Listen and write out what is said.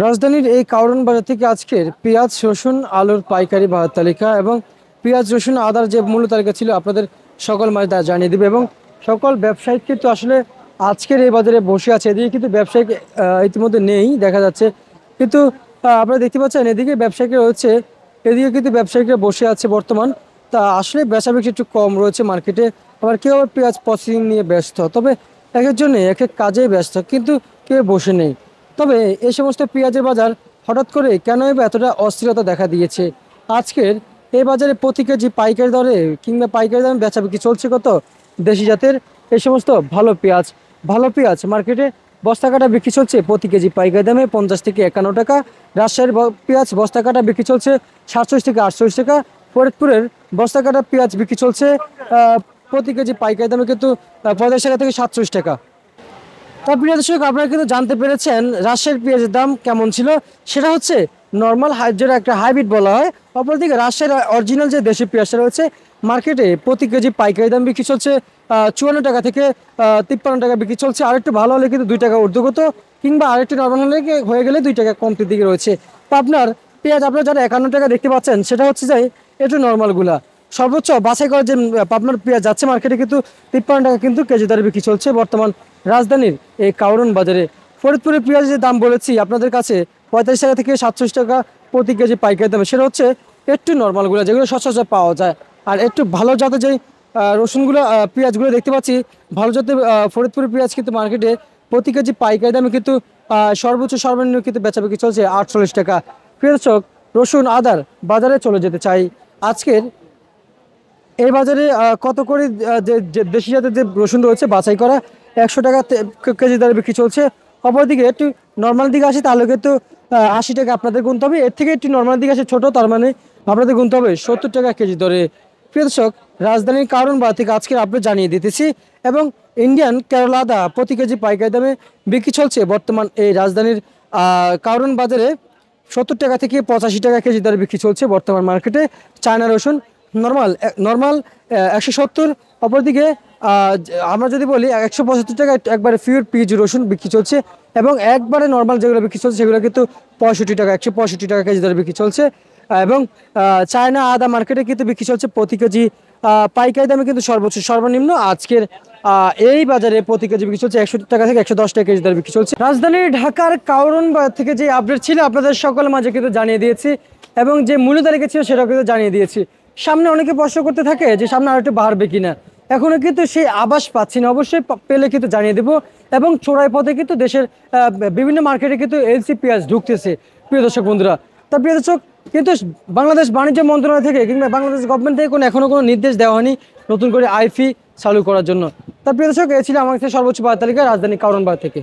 রাজধানীর এই কারওয়ান বাজার থেকে আজকের পেঁয়াজ, রসুন, আলুর পাইকারি বাজার তালিকা এবং পেঁয়াজ, রসুন, আদার যে মূল্য তালিকা ছিল আপনাদের সকল মাঝে তা জানিয়ে দেবে এবং সকল ব্যবসায়িক কিন্তু আসলে আজকের এই বাজারে বসে আছে। এদিকে কিন্তু ব্যবসায়িক ইতিমধ্যে নেই দেখা যাচ্ছে, কিন্তু আপনারা দেখতে পাচ্ছেন এদিকে ব্যবসায়িকরা রয়েছে, এদিকে কিন্তু ব্যবসায়িকরা বসে আছে বর্তমান। তা আসলে বেচা বিক্রি একটু কম রয়েছে মার্কেটে। আবার কেউ আবার পেঁয়াজ প্রসেসিং নিয়ে ব্যস্ত, তবে এক একজনে এক এক কাজে ব্যস্ত, কিন্তু কেউ বসে নেই। তবে এই সমস্ত পেঁয়াজের বাজার হঠাৎ করে কেন এতটা অস্থিরতা দেখা দিয়েছে? আজকের এই বাজারে প্রতি কেজি পাইকারি দরে কিংবা পাইকারি দামে বেচা বিক্রি চলছে কত? দেশি জাতের এই সমস্ত ভালো পেঁয়াজ মার্কেটে বস্তা কাটা বিক্রি চলছে প্রতি কেজি পাইকারি দামে 50 থেকে 51 টাকা। রাজশাহীর পেঁয়াজ বস্তা কাটা বিক্রি চলছে 47 থেকে 48 টাকা। ফরিদপুরের বস্তা কাটা পেঁয়াজ বিক্রি চলছে প্রতি কেজি পাইকারি দামে কিন্তু 50 টাকা থেকে 47 টাকা। তার প্রিয় দর্শক, আপনারা কিন্তু জানতে পেরেছেন রাজশাহীর পেঁয়াজের দাম কেমন ছিল। সেটা হচ্ছে নর্মাল যেটা একটা হাইব্রিড বলা হয়। অপরদিকে রাজশাহীর অরিজিনাল যে দেশি পেঁয়াজটা রয়েছে মার্কেটে প্রতি কেজি পাইকারি দাম বিক্রি চলছে 54 টাকা থেকে 53 টাকা বিক্রি চলছে। আরেকটু ভালো হলে কিন্তু 2 টাকা ঊর্ধ্বগত, কিংবা আরেকটু নর্মাল হলে হয়ে গেলে 2 টাকা কমতির দিকে রয়েছে। তো আপনার পেঁয়াজ আপনারা যারা 51 টাকা দেখতে পাচ্ছেন সেটা হচ্ছে যে একটু নর্মালগুলা। সর্বোচ্চ বাছাই করা যে আপনার পেঁয়াজ যাচ্ছে মার্কেটে কিন্তু 53 টাকা কিন্তু কেজি দরে বিক্রি চলছে বর্তমান রাজধানীর এই কারওয়ান বাজারে। ফরিদপুরের পেঁয়াজের দাম বলেছি আপনাদের কাছে 45 টাকা থেকে 47 টাকা প্রতি কেজি পাইকারি দামে। সেটা হচ্ছে একটু নর্মালগুলো যেগুলো সচরাচর পাওয়া যায়। আর একটু ভালো জাতের যে রসুনগুলো পেঁয়াজগুলো দেখতে পাচ্ছি, ভালো জাতের ফরিদপুরের পেঁয়াজ কিন্তু মার্কেটে প্রতি কেজি পাইকারি দামে কিন্তু সর্বোচ্চ সর্বনিম্ন কিন্তু বেচা বিক্রি চলছে 48 টাকা। প্রিয় দর্শক, রসুন আদার বাজারে চলে যেতে চাই। আজকের এই বাজারে কত করে যে দেশি জাতের যে রসুন রয়েছে বাছাই করা 100 টাকা কেজি দরে বিক্রি চলছে। অপরদিকে একটু নর্মাল দিকে আসে তাহলে কিন্তু 80 টাকা আপনাদের গুনতে হবে। এর থেকে একটু নর্মাল দিকে আসে ছোটো, তার মানে আপনাদের গুনতে হবে 70 টাকা কেজি দরে। প্রিয় দর্শক, রাজধানীর কারওয়ান বাজার থেকে আজকের আপডেট জানিয়ে দিতেছি এবং ইন্ডিয়ান কেরলা আদা প্রতি কেজি পাইকারি দামে বিক্রি চলছে বর্তমান এই রাজধানীর কারওয়ান বাজারে 70 টাকা থেকে 85 টাকা কেজি দরে বিক্রি চলছে বর্তমান মার্কেটে। চায়না রসুন নর্মাল নর্মাল 170। অপরদিকে আমরা যদি বলি 175 টাকা একবারে পিওর পিচ রসুন বিক্রি চলছে এবং একবারে নর্মাল যেগুলো বিক্রি চলছে সেগুলো কিন্তু 65 টাকা 165 টাকা কেজি দরে বিক্রি চলছে। এবং চায়না আদা মার্কেটে কিন্তু বিক্রি চলছে প্রতি কেজি পাইকারি দামে কিন্তু সর্বোচ্চ সর্বনিম্ন আজকের এই বাজারে প্রতি কেজি বিক্রি চলছে 100 টাকা থেকে 110 টাকা কেজি দরে বিক্রি চলছে। রাজধানী ঢাকার কারওয়ান বাজার থেকে যে আপডেট ছিল আপনাদের সকলের মাঝে কিন্তু জানিয়ে দিয়েছি এবং যে মূল্য তালিকা ছিল সেটাও কিন্তু জানিয়ে দিয়েছি। সামনে অনেকে প্রশ্ন করতে থাকে যে সামনে আর একটু বাড়বে কিনা, এখনো কিন্তু সেই আভাস পাচ্ছি না। অবশ্যই পেলে কিন্তু জানিয়ে দেবো। এবং চোরাই পথে কিন্তু দেশের বিভিন্ন মার্কেটে কিন্তু এলসি পেঁয়াজ ঢুকতেছে প্রিয় দর্শক বন্ধুরা। তা প্রিয় দর্শক, কিন্তু বাংলাদেশ বাণিজ্য মন্ত্রণালয় থেকে কিংবা বাংলাদেশ গভর্নমেন্ট থেকে এখনো কোনো নির্দেশ দেওয়া হয়নি নতুন করে আইফি চালু করার জন্য। তা প্রিয় দর্শক, এ ছিল আমার কাছে সর্বোচ্চ বাজার তালিকা রাজধানী কারওয়ান বাজার থেকে।